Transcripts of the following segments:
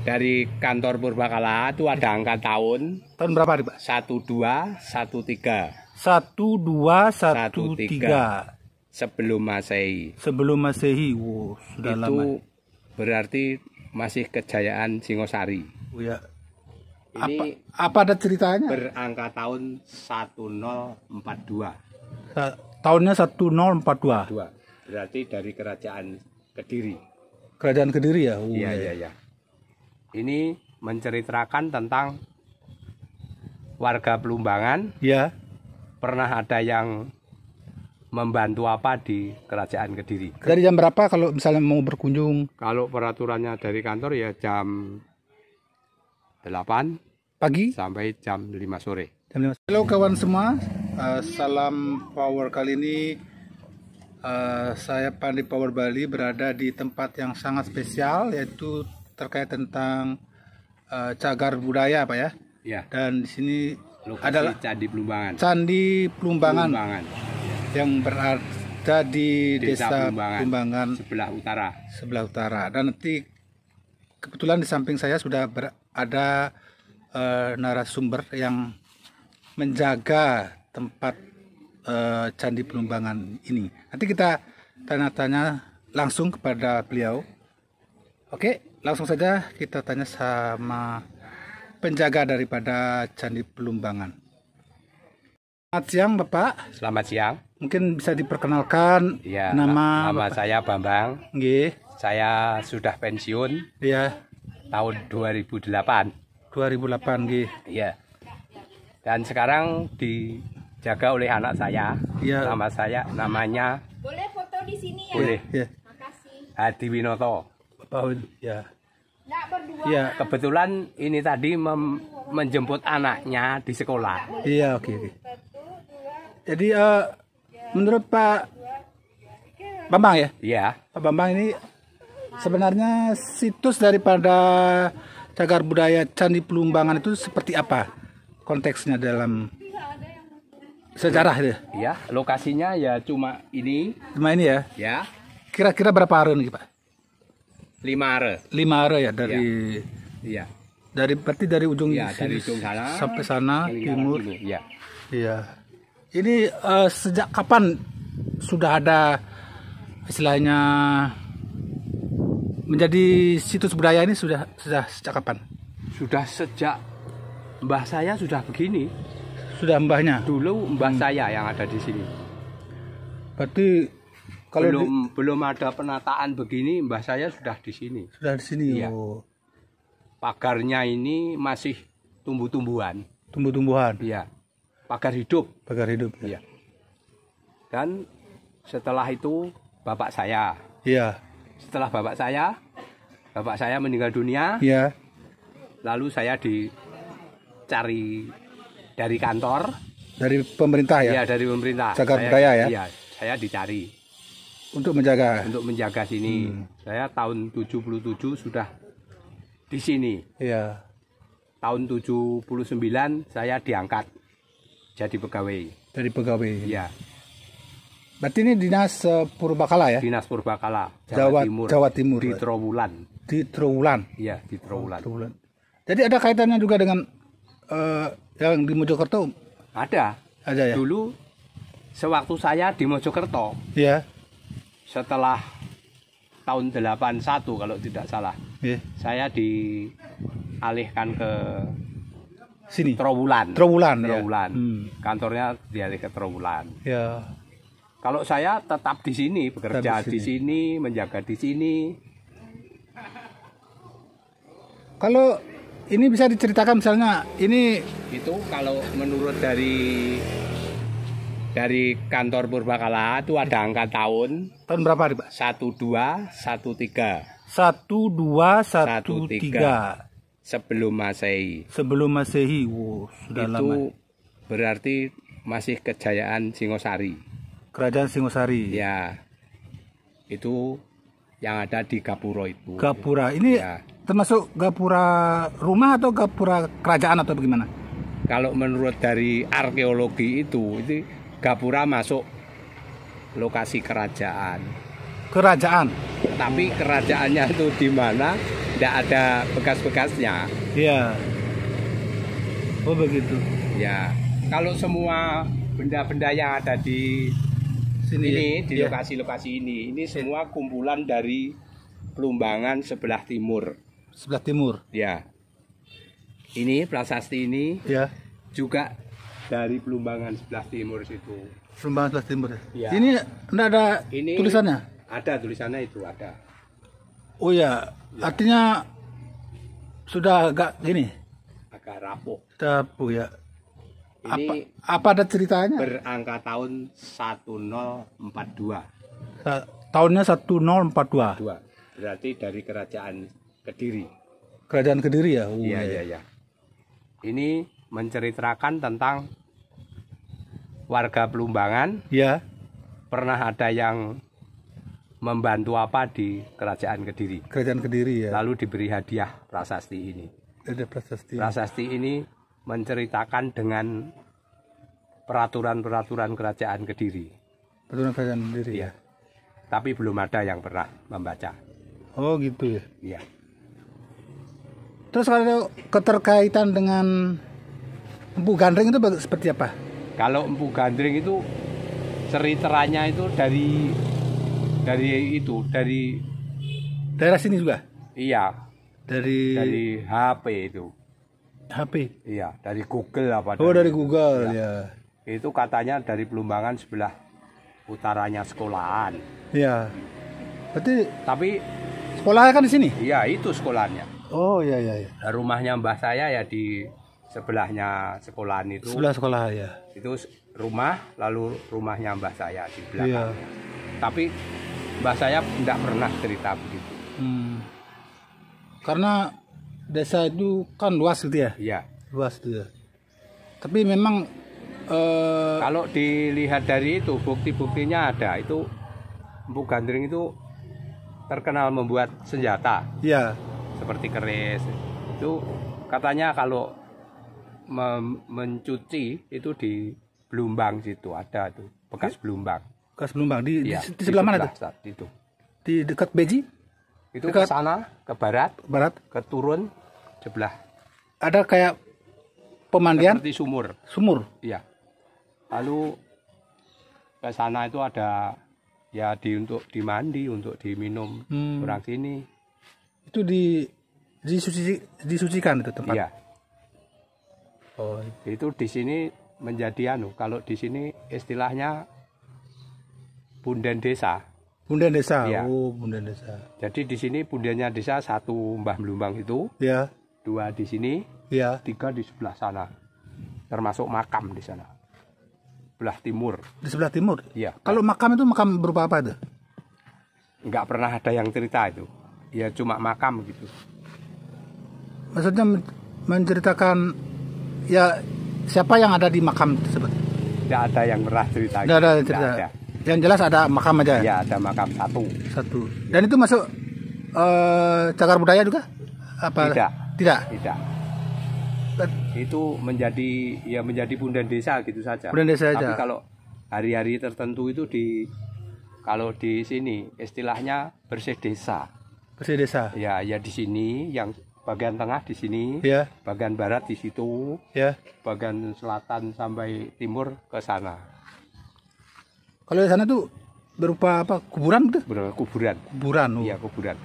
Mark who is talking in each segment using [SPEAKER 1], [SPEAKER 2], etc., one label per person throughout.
[SPEAKER 1] Dari kantor Purbakala itu ada angka tahun.
[SPEAKER 2] Tahun berapa nih Pak?
[SPEAKER 1] 1213.
[SPEAKER 2] 1213
[SPEAKER 1] sebelum Masehi.
[SPEAKER 2] sebelum Masehi. Wow, sudah
[SPEAKER 1] Itu
[SPEAKER 2] lama.
[SPEAKER 1] berarti masih kejayaan Singosari.
[SPEAKER 2] Oh, ya.
[SPEAKER 1] Ini
[SPEAKER 2] Apa ada ceritanya?
[SPEAKER 1] berangka tahun 1042.
[SPEAKER 2] Tahunnya 1042.
[SPEAKER 1] Berarti dari kerajaan Kediri.
[SPEAKER 2] Kerajaan Kediri ya? Oh,
[SPEAKER 1] Iya. Ini menceritakan tentang warga Pelumbangan.
[SPEAKER 2] Ya.
[SPEAKER 1] Pernah ada yang membantu apa di kerajaan Kediri.
[SPEAKER 2] Dari jam berapa kalau misalnya mau berkunjung?
[SPEAKER 1] Kalau peraturannya dari kantor ya jam 8
[SPEAKER 2] Pagi
[SPEAKER 1] sampai jam 5 sore.
[SPEAKER 2] jam 5. Halo kawan semua, salam power. Kali ini saya Pandi Power Bali berada di tempat yang sangat spesial, yaitu terkait tentang cagar budaya Pak ya.
[SPEAKER 1] Ya.
[SPEAKER 2] Dan di sini
[SPEAKER 1] Lokasi
[SPEAKER 2] adalah
[SPEAKER 1] Candi Pelumbangan.
[SPEAKER 2] Candi Pelumbangan yang berada di Desa Pelumbangan
[SPEAKER 1] sebelah utara.
[SPEAKER 2] Dan nanti kebetulan di samping saya sudah ada narasumber yang menjaga tempat Candi Pelumbangan ini. Nanti kita tanya-tanya langsung kepada beliau. Oke, langsung saja kita tanya sama penjaga daripada Candi Pelumbangan. Selamat siang Bapak.
[SPEAKER 1] Selamat siang.
[SPEAKER 2] Mungkin bisa diperkenalkan
[SPEAKER 1] Ya,
[SPEAKER 2] nama
[SPEAKER 1] saya Bambang.
[SPEAKER 2] Nggih.
[SPEAKER 1] Saya sudah pensiun
[SPEAKER 2] Ya.
[SPEAKER 1] tahun 2008.
[SPEAKER 2] 2008 nggih.
[SPEAKER 1] Iya. Dan sekarang dijaga oleh anak saya.
[SPEAKER 2] Iya.
[SPEAKER 1] Namanya
[SPEAKER 3] Boleh foto di sini ya?
[SPEAKER 1] boleh.
[SPEAKER 2] Ya.
[SPEAKER 3] Makasih.
[SPEAKER 1] Hadi Winoto.
[SPEAKER 2] Bapak ya.
[SPEAKER 3] Nggak berdua.
[SPEAKER 2] Ya.
[SPEAKER 1] Kebetulan ini tadi menjemput anaknya di sekolah.
[SPEAKER 2] Iya, oke. Jadi menurut Pak Bambang ya?
[SPEAKER 1] Iya.
[SPEAKER 2] Pak Bambang ini sebenarnya situs daripada cagar budaya Candi Pelumbangan itu seperti apa konteksnya dalam sejarah ya?
[SPEAKER 1] Iya, lokasinya ya cuma ini.
[SPEAKER 2] Cuma ini ya?
[SPEAKER 1] Ya.
[SPEAKER 2] Kira-kira berapa are nih Pak?
[SPEAKER 1] 5 are.
[SPEAKER 2] 5 are ya dari
[SPEAKER 1] Iya.
[SPEAKER 2] berarti dari ujung
[SPEAKER 1] Iya, dari
[SPEAKER 2] sini
[SPEAKER 1] ujung sana
[SPEAKER 2] sampai sana timur.
[SPEAKER 1] Iya.
[SPEAKER 2] Iya. Ini sejak kapan sudah ada istilahnya menjadi situs budaya ini sudah sejak kapan?
[SPEAKER 1] Sudah sejak mbah saya sudah begini.
[SPEAKER 2] Sudah mbahnya.
[SPEAKER 1] Dulu mbah saya yang ada di sini.
[SPEAKER 2] Berarti kalau
[SPEAKER 1] belum ada penataan begini, mbah saya sudah di sini.
[SPEAKER 2] sudah di sini.
[SPEAKER 1] Iya.
[SPEAKER 2] Oh.
[SPEAKER 1] Pagarnya ini masih tumbuh-tumbuhan.
[SPEAKER 2] Tumbuh-tumbuhan.
[SPEAKER 1] Iya. Pagar hidup.
[SPEAKER 2] Pagar hidup.
[SPEAKER 1] Iya. Dan setelah itu bapak saya.
[SPEAKER 2] Iya.
[SPEAKER 1] Setelah bapak saya meninggal dunia.
[SPEAKER 2] Iya.
[SPEAKER 1] Lalu saya dicari dari kantor.
[SPEAKER 2] Dari pemerintah ya.
[SPEAKER 1] Iya, dari pemerintah.
[SPEAKER 2] Cagar budaya ya.
[SPEAKER 1] Iya, saya dicari
[SPEAKER 2] Untuk menjaga.
[SPEAKER 1] untuk menjaga sini. Saya tahun 77 sudah di sini.
[SPEAKER 2] Iya.
[SPEAKER 1] Tahun 79 saya diangkat jadi pegawai.
[SPEAKER 2] Dari pegawai.
[SPEAKER 1] Iya,
[SPEAKER 2] Berarti ini dinas Purbakala ya.
[SPEAKER 1] Dinas Purbakala
[SPEAKER 2] Jawa Timur.
[SPEAKER 1] di Trowulan.
[SPEAKER 2] Di Trowulan.
[SPEAKER 1] Iya, di Trowulan.
[SPEAKER 2] Trowulan. Jadi ada kaitannya juga dengan yang di Mojokerto.
[SPEAKER 1] Ada.
[SPEAKER 2] Ada ya.
[SPEAKER 1] Dulu sewaktu saya di Mojokerto,
[SPEAKER 2] Iya.
[SPEAKER 1] setelah tahun 81 kalau tidak salah,
[SPEAKER 2] Iya.
[SPEAKER 1] saya dialihkan ke
[SPEAKER 2] Sini.
[SPEAKER 1] Trowulan.
[SPEAKER 2] Trowulan. Ya.
[SPEAKER 1] Trowulan.
[SPEAKER 2] Hmm.
[SPEAKER 1] Kantornya dialih ke Trowulan.
[SPEAKER 2] Ya.
[SPEAKER 1] Kalau saya tetap di sini, bekerja
[SPEAKER 2] Tetap di
[SPEAKER 1] di sini, menjaga di sini.
[SPEAKER 2] Kalau ini bisa diceritakan misalnya ini
[SPEAKER 1] Itu kalau menurut dari kantor Purbakala itu ada angka tahun
[SPEAKER 2] tahun berapa nih Pak?
[SPEAKER 1] 1213.
[SPEAKER 2] 1213
[SPEAKER 1] sebelum Masehi.
[SPEAKER 2] sebelum Masehi. Wow, sudah
[SPEAKER 1] Itu
[SPEAKER 2] lama.
[SPEAKER 1] berarti masih kejayaan Singosari.
[SPEAKER 2] Kerajaan Singosari.
[SPEAKER 1] Ya. Itu yang ada di Gapuro itu.
[SPEAKER 2] Gapura. Ini
[SPEAKER 1] Ya.
[SPEAKER 2] termasuk gapura rumah atau gapura kerajaan atau bagaimana?
[SPEAKER 1] Kalau menurut dari arkeologi itu Gapura masuk lokasi kerajaan.
[SPEAKER 2] kerajaan.
[SPEAKER 1] Tapi kerajaannya itu di mana? Tidak ada bekas-bekasnya.
[SPEAKER 2] Iya. Oh begitu.
[SPEAKER 1] Ya, kalau semua benda-benda yang ada di
[SPEAKER 2] Sini
[SPEAKER 1] ini,
[SPEAKER 2] ya?
[SPEAKER 1] di
[SPEAKER 2] Iya.
[SPEAKER 1] lokasi-lokasi ini semua kumpulan dari Plumbangan sebelah timur.
[SPEAKER 2] Sebelah timur.
[SPEAKER 1] Ya, ini prasasti ini
[SPEAKER 2] Ya.
[SPEAKER 1] juga dari Plumbangan sebelah timur situ.
[SPEAKER 2] Plumbangan sebelah timur.
[SPEAKER 1] Iya.
[SPEAKER 2] Ini enggak ada
[SPEAKER 1] Ini
[SPEAKER 2] tulisannya.
[SPEAKER 1] Ada tulisannya itu ada.
[SPEAKER 2] Oh ya, artinya sudah agak gini.
[SPEAKER 1] Agak rapuh.
[SPEAKER 2] Sudah ya.
[SPEAKER 1] Ini
[SPEAKER 2] Apa ada ceritanya?
[SPEAKER 1] berangka tahun 1042.
[SPEAKER 2] Tahunnya 1042.
[SPEAKER 1] Berarti dari kerajaan Kediri.
[SPEAKER 2] Kerajaan Kediri ya. Oh,
[SPEAKER 1] Iya, iya, iya. Ini menceritakan tentang warga Plumbangan
[SPEAKER 2] Ya.
[SPEAKER 1] pernah ada yang membantu apa di kerajaan Kediri.
[SPEAKER 2] Kerajaan Kediri ya.
[SPEAKER 1] Lalu diberi hadiah prasasti ini.
[SPEAKER 2] Ada prasasti.
[SPEAKER 1] Prasasti ini menceritakan dengan peraturan-peraturan kerajaan Kediri.
[SPEAKER 2] Peraturan Kerajaan Kediri.
[SPEAKER 1] Iya. Tapi belum ada yang pernah membaca.
[SPEAKER 2] Oh gitu ya.
[SPEAKER 1] Iya.
[SPEAKER 2] Terus kalau keterkaitan dengan Empu Gandring itu seperti apa?
[SPEAKER 1] Kalau Empu Gandring itu ceritanya itu dari
[SPEAKER 2] Daerah sini juga?
[SPEAKER 1] iya,
[SPEAKER 2] Dari
[SPEAKER 1] HP itu.
[SPEAKER 2] HP.
[SPEAKER 1] Iya, dari Google apa
[SPEAKER 2] Oh dari Google
[SPEAKER 1] Iya.
[SPEAKER 2] ya.
[SPEAKER 1] Itu katanya dari Plumbangan sebelah utaranya sekolahan.
[SPEAKER 2] Ya. Berarti
[SPEAKER 1] Tapi
[SPEAKER 2] sekolahnya kan di sini?
[SPEAKER 1] iya itu sekolahnya.
[SPEAKER 2] Oh iya iya.
[SPEAKER 1] Nah, rumahnya mbah saya ya di sebelahnya sekolahan itu.
[SPEAKER 2] Sebelah sekolah ya.
[SPEAKER 1] Itu rumah, lalu rumahnya mbah saya di belakang.
[SPEAKER 2] Iya.
[SPEAKER 1] Tapi mbah saya tidak pernah cerita begitu.
[SPEAKER 2] Karena desa itu kan luas gitu ya.
[SPEAKER 1] Iya.
[SPEAKER 2] Luas gitu ya. Tapi memang
[SPEAKER 1] Kalau dilihat dari itu bukti-buktinya ada. Itu Empu Gandring itu terkenal membuat senjata
[SPEAKER 2] ya.
[SPEAKER 1] seperti keris. Itu katanya kalau mencuci itu di Blumbang situ ada tuh bekas Blumbang.
[SPEAKER 2] Bekas Blumbang di,
[SPEAKER 1] Iya,
[SPEAKER 2] di sebelah mana tuh?
[SPEAKER 1] Itu.
[SPEAKER 2] Di dekat Beji?
[SPEAKER 1] Itu
[SPEAKER 2] Dekat-
[SPEAKER 1] ke sana, ke barat,
[SPEAKER 2] Barat.
[SPEAKER 1] ke turun sebelah
[SPEAKER 2] Ada kayak pemandian
[SPEAKER 1] seperti sumur.
[SPEAKER 2] sumur.
[SPEAKER 1] Iya. Lalu ke sana itu ada ya untuk dimandi, untuk diminum orang sini.
[SPEAKER 2] Itu disucikan itu tempat.
[SPEAKER 1] Iya.
[SPEAKER 2] Oh,
[SPEAKER 1] Itu di sini menjadi kalau di sini istilahnya punden desa.
[SPEAKER 2] Punden desa.
[SPEAKER 1] Iya.
[SPEAKER 2] Oh, punden desa.
[SPEAKER 1] Jadi di sini pundennya desa satu Mbah Blumbang itu,
[SPEAKER 2] Ya.
[SPEAKER 1] 2 di sini,
[SPEAKER 2] Ya.
[SPEAKER 1] 3 di sebelah sana. Termasuk makam di sana. Sebelah timur.
[SPEAKER 2] Di sebelah timur.
[SPEAKER 1] Iya.
[SPEAKER 2] Kalau makam itu makam berupa apa itu?
[SPEAKER 1] Nggak pernah ada yang cerita itu. Ya cuma makam gitu.
[SPEAKER 2] Maksudnya menceritakan ya siapa yang ada di makam tersebut?
[SPEAKER 1] Tidak ada yang pernah cerita.
[SPEAKER 2] Tidak ada
[SPEAKER 1] Nggak
[SPEAKER 2] cerita.
[SPEAKER 1] ada.
[SPEAKER 2] Yang jelas ada makam aja.
[SPEAKER 1] Ya ada makam
[SPEAKER 2] Satu. Dan itu masuk cagar budaya juga? Apa?
[SPEAKER 1] Tidak.
[SPEAKER 2] Tidak.
[SPEAKER 1] Tidak. Itu menjadi punden desa gitu saja.
[SPEAKER 2] Punden desa
[SPEAKER 1] Tapi
[SPEAKER 2] aja.
[SPEAKER 1] kalau hari-hari tertentu itu kalau di sini istilahnya bersih desa.
[SPEAKER 2] Bersih desa.
[SPEAKER 1] Ya di sini yang bagian tengah di sini,
[SPEAKER 2] Ya.
[SPEAKER 1] bagian barat di situ,
[SPEAKER 2] Ya.
[SPEAKER 1] bagian selatan sampai timur ke sana.
[SPEAKER 2] Kalau di sana tuh berupa apa? Kuburan gitu?
[SPEAKER 1] Kuburan.
[SPEAKER 2] Kuburan. Oh.
[SPEAKER 1] Iya, kuburan.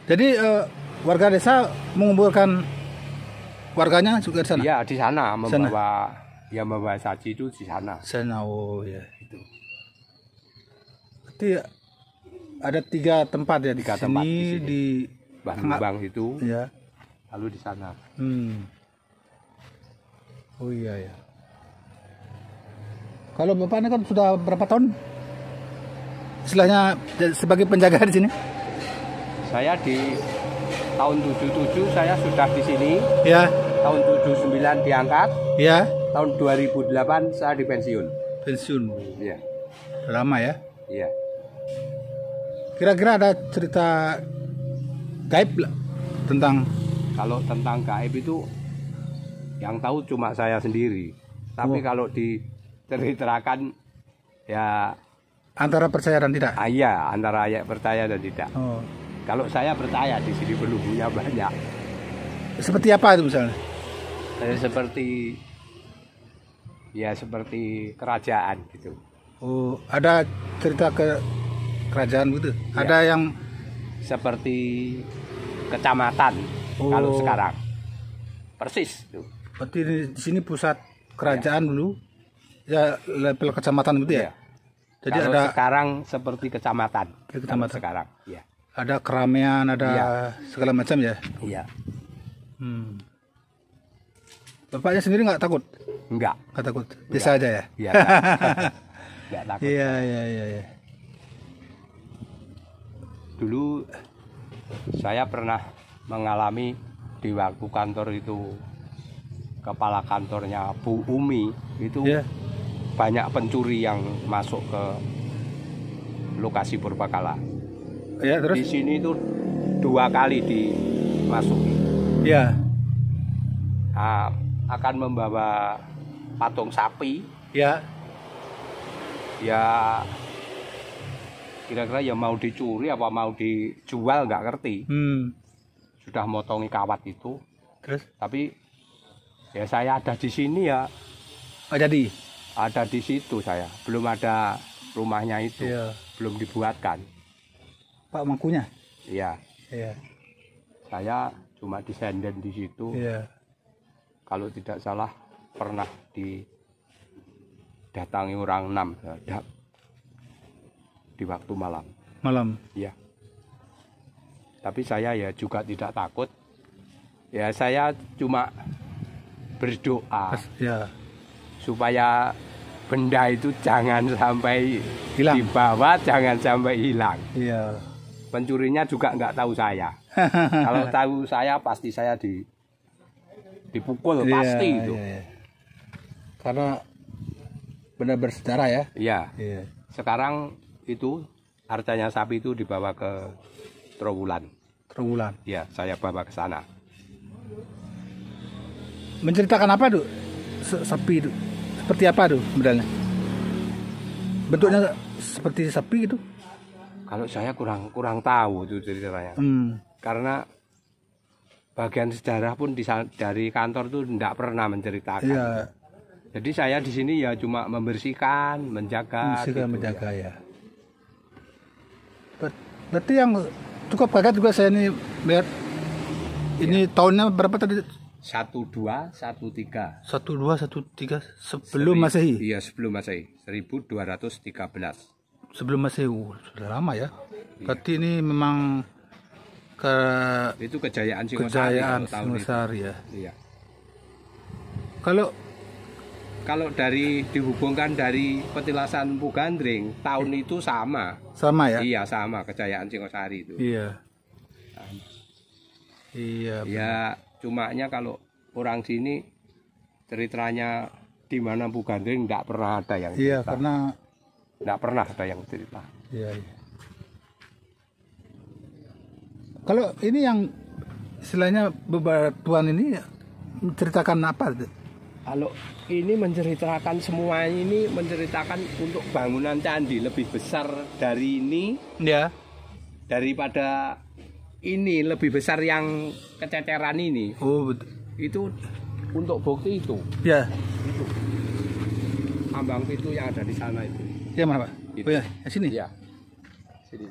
[SPEAKER 2] Jadi warga desa menguburkan warganya juga di sana.
[SPEAKER 1] Iya, di sana membawa saji itu di sana.
[SPEAKER 2] Sana, oh ya itu. Berarti ada 3 tempat ya di
[SPEAKER 1] 3
[SPEAKER 2] sini,
[SPEAKER 1] tempat di sini.
[SPEAKER 2] di
[SPEAKER 1] Mbah Blumbang itu,
[SPEAKER 2] ya.
[SPEAKER 1] lalu di sana.
[SPEAKER 2] Oh iya ya. Kalau Bapak ini kan sudah berapa tahun? Istilahnya sebagai penjaga di sini?
[SPEAKER 1] Saya di tahun 77 saya sudah di sini.
[SPEAKER 2] Ya,
[SPEAKER 1] Tahun 79 diangkat.
[SPEAKER 2] ya.
[SPEAKER 1] Tahun 2008 saya dipensiun.
[SPEAKER 2] Pensiun.
[SPEAKER 1] Iya.
[SPEAKER 2] Lama ya.
[SPEAKER 1] Iya.
[SPEAKER 2] Kira-kira ada cerita gaib lah tentang
[SPEAKER 1] Kalau tentang gaib itu yang tahu cuma saya sendiri. Tapi kalau diceritakan ya
[SPEAKER 2] Antara percaya dan tidak.
[SPEAKER 1] Iya, antara ayat percaya dan tidak.
[SPEAKER 2] Oh.
[SPEAKER 1] Kalau saya percaya di sini penunggunya banyak.
[SPEAKER 2] Seperti apa itu misalnya?
[SPEAKER 1] Seperti ya seperti kerajaan gitu.
[SPEAKER 2] Oh, ada cerita ke kerajaan gitu.
[SPEAKER 1] Ya.
[SPEAKER 2] Ada yang
[SPEAKER 1] Seperti kecamatan kalau sekarang. Persis tuh.
[SPEAKER 2] berarti di sini pusat kerajaan dulu. Ya level kecamatan gitu ya.
[SPEAKER 1] Iya.
[SPEAKER 2] Jadi
[SPEAKER 1] Kalau
[SPEAKER 2] ada
[SPEAKER 1] sekarang seperti kecamatan.
[SPEAKER 2] Seperti kecamatan.
[SPEAKER 1] Kalau sekarang, ya.
[SPEAKER 2] ada keramaian, ada
[SPEAKER 1] Iya.
[SPEAKER 2] segala macam ya.
[SPEAKER 1] Iya.
[SPEAKER 2] Bapaknya sendiri nggak takut?
[SPEAKER 1] Enggak.
[SPEAKER 2] Nggak takut. Biasa aja ya.
[SPEAKER 1] Iya. Enggak takut.
[SPEAKER 2] Iya.
[SPEAKER 1] Dulu saya pernah mengalami di waktu kantor itu, kepala kantornya Bu Umi itu
[SPEAKER 2] Iya.
[SPEAKER 1] banyak pencuri yang masuk ke lokasi Purbakala.
[SPEAKER 2] Ya
[SPEAKER 1] Di
[SPEAKER 2] terus?
[SPEAKER 1] sini itu 2 kali dimasuki.
[SPEAKER 2] Ya.
[SPEAKER 1] Nah, akan membawa patung sapi,
[SPEAKER 2] Ya.
[SPEAKER 1] ya kira-kira ya mau dicuri apa mau dijual nggak ngerti. Sudah motongi kawat itu,
[SPEAKER 2] Terus?
[SPEAKER 1] tapi ya saya ada di sini ya,
[SPEAKER 2] Oh jadi?
[SPEAKER 1] ada di situ saya, belum ada rumahnya itu,
[SPEAKER 2] Iya.
[SPEAKER 1] belum dibuatkan.
[SPEAKER 2] Pak Mangkunya?
[SPEAKER 1] Iya,
[SPEAKER 2] Iya.
[SPEAKER 1] saya cuma disenden di situ.
[SPEAKER 2] Iya.
[SPEAKER 1] Kalau tidak salah pernah didatangi orang 6 di waktu malam.
[SPEAKER 2] Malam.
[SPEAKER 1] Ya. Tapi saya ya juga tidak takut. Ya saya cuma berdoa
[SPEAKER 2] Ya.
[SPEAKER 1] supaya benda itu jangan sampai
[SPEAKER 2] Hilang.
[SPEAKER 1] dibawa, jangan sampai hilang.
[SPEAKER 2] Iya.
[SPEAKER 1] Pencurinya juga nggak tahu saya. Kalau tahu saya pasti saya dipukul pasti itu.
[SPEAKER 2] Iya. Karena benar bersejarah ya.
[SPEAKER 1] Iya.
[SPEAKER 2] Iya.
[SPEAKER 1] Sekarang itu hartanya sapi itu dibawa ke Trowulan.
[SPEAKER 2] Terbulan.
[SPEAKER 1] Ya, saya bawa ke sana.
[SPEAKER 2] Menceritakan apa tuh? Sapi itu. Seperti apa tuh modelnya? Bentuknya seperti sapi gitu?
[SPEAKER 1] Kalau saya kurang tahu itu ceritanya. Karena bagian sejarah pun dari kantor tuh tidak pernah menceritakan.
[SPEAKER 2] Iya.
[SPEAKER 1] Jadi saya di sini ya cuma membersihkan, menjaga.
[SPEAKER 2] Menjaga,
[SPEAKER 1] gitu,
[SPEAKER 2] menjaga ya. Berarti yang cukup kaget juga saya ini lihat ini tahunnya berapa tadi?
[SPEAKER 1] 1213.
[SPEAKER 2] 1213 sebelum Masehi.
[SPEAKER 1] Iya, sebelum Masehi. 1213.
[SPEAKER 2] Sebelum Masehi. Sudah lama ya. Berarti ini memang
[SPEAKER 1] Itu kejayaan Singosari.
[SPEAKER 2] kejayaan
[SPEAKER 1] kalau tahun itu.
[SPEAKER 2] Singosari ya.
[SPEAKER 1] Iya.
[SPEAKER 2] Kalau
[SPEAKER 1] dihubungkan dari petilasan Empu Gandring, tahun itu sama.
[SPEAKER 2] sama ya?
[SPEAKER 1] Iya, sama kejayaan Singosari itu.
[SPEAKER 2] Iya. Iya.
[SPEAKER 1] Ya, cumanya kalau orang sini ceritanya di mana Empu Gandring tidak pernah ada yang
[SPEAKER 2] Iya,
[SPEAKER 1] cerita.
[SPEAKER 2] karena
[SPEAKER 1] Tidak pernah ada yang cerita.
[SPEAKER 2] iya. Kalau ini yang istilahnya bebatuan ini menceritakan apa?
[SPEAKER 1] Kalau ini menceritakan semua ini menceritakan untuk bangunan candi lebih besar dari ini
[SPEAKER 2] Ya.
[SPEAKER 1] daripada ini, lebih besar yang kececeran ini.
[SPEAKER 2] Oh, betul.
[SPEAKER 1] Itu untuk bukti itu.
[SPEAKER 2] Ya.
[SPEAKER 1] Itu. Ambang pintu yang ada di sana itu.
[SPEAKER 2] Ya mana Pak?
[SPEAKER 1] Itu.
[SPEAKER 2] Oh ya, sini.
[SPEAKER 1] Iya. Sini.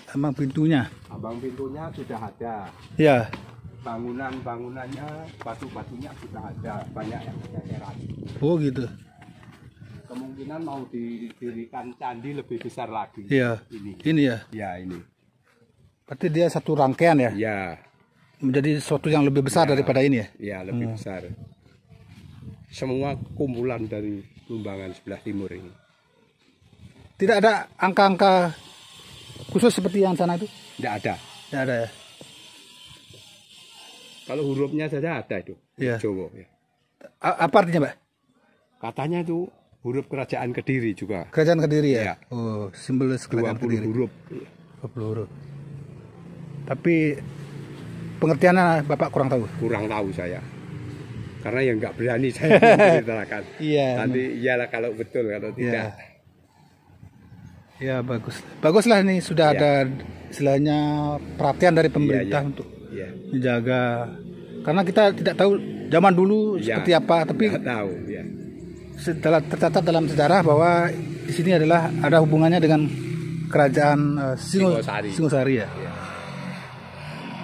[SPEAKER 2] Emang pintunya.
[SPEAKER 1] Ambang pintunya sudah ada.
[SPEAKER 2] Ya.
[SPEAKER 1] Bangunannya, batu-batunya sudah ada, banyak yang kececeran.
[SPEAKER 2] Oh gitu.
[SPEAKER 1] Kemungkinan mau didirikan candi lebih besar lagi.
[SPEAKER 2] Iya. Ini ya.
[SPEAKER 1] Ya, ini.
[SPEAKER 2] Berarti dia satu rangkaian ya.
[SPEAKER 1] Ya,
[SPEAKER 2] Menjadi sesuatu yang lebih besar daripada ini ya.
[SPEAKER 1] ya lebih besar. Semua kumpulan dari Lumbangan sebelah timur ini.
[SPEAKER 2] Tidak ada angka-angka khusus seperti yang sana itu?
[SPEAKER 1] Tidak ada.
[SPEAKER 2] Tidak ada ya.
[SPEAKER 1] Kalau hurufnya saja ada itu.
[SPEAKER 2] Iya.
[SPEAKER 1] Jawa. Ya.
[SPEAKER 2] Apa artinya Pak?
[SPEAKER 1] Katanya itu huruf kerajaan Kediri juga.
[SPEAKER 2] Kerajaan Kediri ya?
[SPEAKER 1] Iya.
[SPEAKER 2] Oh, simbolis kerajaan
[SPEAKER 1] 20
[SPEAKER 2] Kediri.
[SPEAKER 1] huruf.
[SPEAKER 2] 20 huruf. Tapi pengertiannya Bapak kurang tahu?
[SPEAKER 1] Kurang tahu saya. Karena yang nggak berani saya menceritakan.
[SPEAKER 2] Iya.
[SPEAKER 1] Nanti iyalah kalau betul, kalau tidak.
[SPEAKER 2] Ya bagus. Baguslah nih sudah ada istilahnya perhatian dari pemerintah untuk menjaga. Karena kita tidak tahu zaman dulu seperti apa, tapi
[SPEAKER 1] tahu.
[SPEAKER 2] Tercatat dalam sejarah bahwa di sini adalah ada hubungannya dengan kerajaan Singosari ya.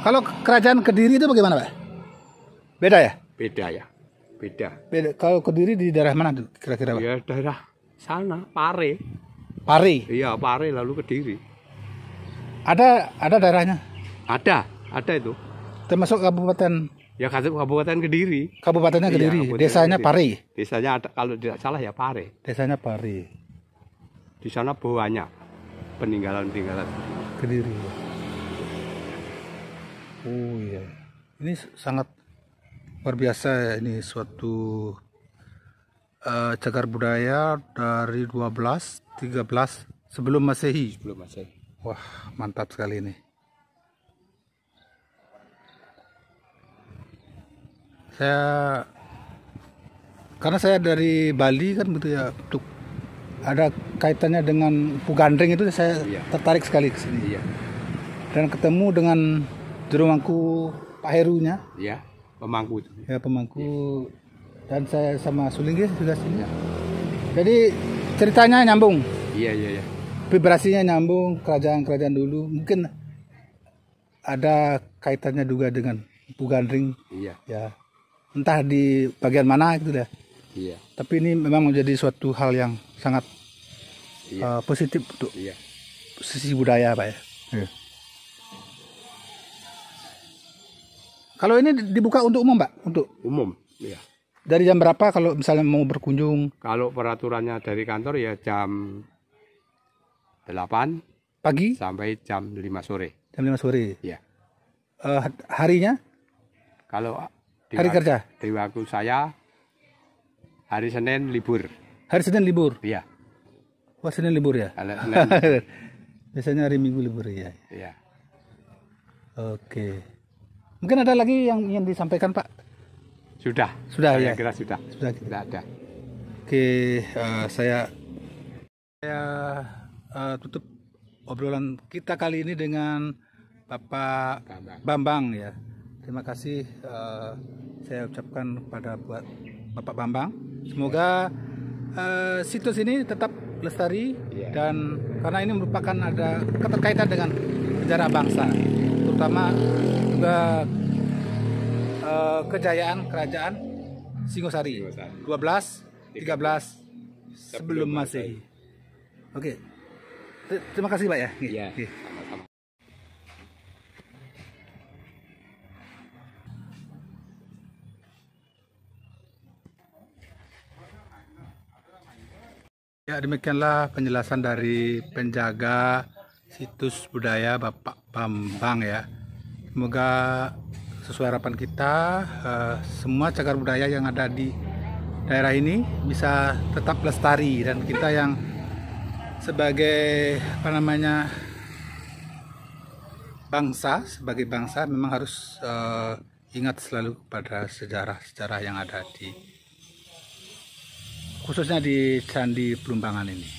[SPEAKER 2] Kalau kerajaan Kediri itu bagaimana, Pak? Beda ya?
[SPEAKER 1] Beda ya. Beda.
[SPEAKER 2] Kalau Kediri di daerah mana tuh kira-kira, Pak?
[SPEAKER 1] Ya daerah sana, Pare.
[SPEAKER 2] Pare.
[SPEAKER 1] Iya, Pare lalu Kediri.
[SPEAKER 2] Ada daerahnya?
[SPEAKER 1] Ada itu.
[SPEAKER 2] Termasuk kabupaten.
[SPEAKER 1] Ya Kabupaten Kediri.
[SPEAKER 2] Kabupatennya Kediri, desanya Pare.
[SPEAKER 1] Desanya ada, kalau tidak salah ya Pare.
[SPEAKER 2] Desanya Pare.
[SPEAKER 1] Di sana banyak peninggalan-peninggalan
[SPEAKER 2] Kediri. Oh iya. Ini sangat luar biasa, ini suatu cagar budaya dari 13 sebelum Masehi. Wah, mantap sekali ini. Karena saya dari Bali kan gitu ya, untuk ada kaitannya dengan Empu Gandring itu saya tertarik sekali ke sini. Dan ketemu dengan juru mangku Pak Herunya.
[SPEAKER 1] Iya, pemangku.
[SPEAKER 2] Ya, pemangku. Dan saya sama Sulinggih juga sini. Jadi ceritanya nyambung.
[SPEAKER 1] Iya.
[SPEAKER 2] Vibrasinya nyambung, kerajaan-kerajaan dulu. Mungkin ada kaitannya juga dengan Empu Gandring.
[SPEAKER 1] Iya.
[SPEAKER 2] Ya. Entah di bagian mana gitu ya.
[SPEAKER 1] Iya.
[SPEAKER 2] Tapi ini memang menjadi suatu hal yang sangat positif untuk sisi budaya, Pak ya. Kalau ini dibuka untuk umum, Pak? Untuk
[SPEAKER 1] umum, iya.
[SPEAKER 2] Dari jam berapa kalau misalnya mau berkunjung?
[SPEAKER 1] Kalau peraturannya dari kantor ya jam 8
[SPEAKER 2] pagi
[SPEAKER 1] sampai jam 5 sore.
[SPEAKER 2] Jam 5 sore.
[SPEAKER 1] Iya.
[SPEAKER 2] Harinya?
[SPEAKER 1] Kalau
[SPEAKER 2] hari kerja?
[SPEAKER 1] Di waktu saya hari Senin libur.
[SPEAKER 2] Hari Senin libur?
[SPEAKER 1] Iya.
[SPEAKER 2] Wah, Senin libur ya? Biasanya hari Minggu libur ya.
[SPEAKER 1] Iya.
[SPEAKER 2] Oke. Mungkin ada lagi yang ingin disampaikan, Pak?
[SPEAKER 1] Sudah
[SPEAKER 2] ya.
[SPEAKER 1] Kira sudah. Tidak ada.
[SPEAKER 2] Oke, saya tutup obrolan kita kali ini dengan Bapak Bambang ya. Terima kasih saya ucapkan kepada buat Bapak Bambang. Semoga situs ini tetap lestari dan karena ini merupakan ada keterkaitan dengan sejarah bangsa, terutama juga kejayaan kerajaan Singosari 12-13 sebelum Masehi. Oke. Terima kasih, Pak ya.
[SPEAKER 1] Iya.
[SPEAKER 2] Ya, demikianlah penjelasan dari penjaga situs budaya Bapak Bambang ya. Semoga sesuai harapan kita, semua cagar budaya yang ada di daerah ini bisa tetap lestari dan kita yang sebagai sebagai bangsa memang harus ingat selalu pada sejarah-sejarah yang ada di khususnya di Candi Plumbangan ini.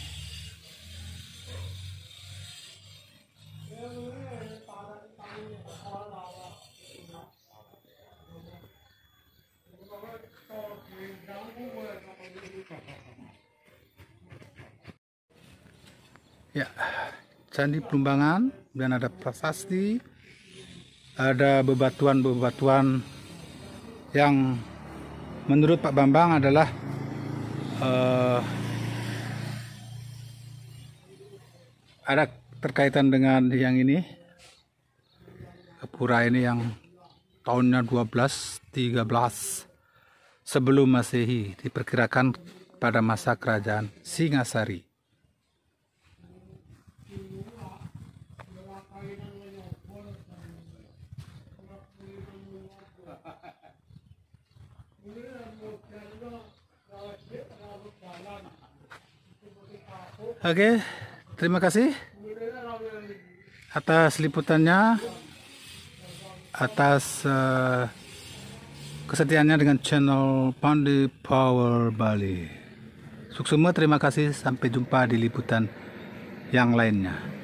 [SPEAKER 2] Ya, Candi Plumbangan dan ada prasasti, ada bebatuan-bebatuan yang menurut Pak Bambang adalah ada terkaitan dengan yang ini, pura ini yang tahunnya 12-13 sebelum Masehi, diperkirakan pada masa kerajaan Singasari. Oke, terima kasih atas liputannya, atas kesetiaannya dengan channel Pandi Power Bali. Suksema, terima kasih. Sampai jumpa di liputan yang lainnya.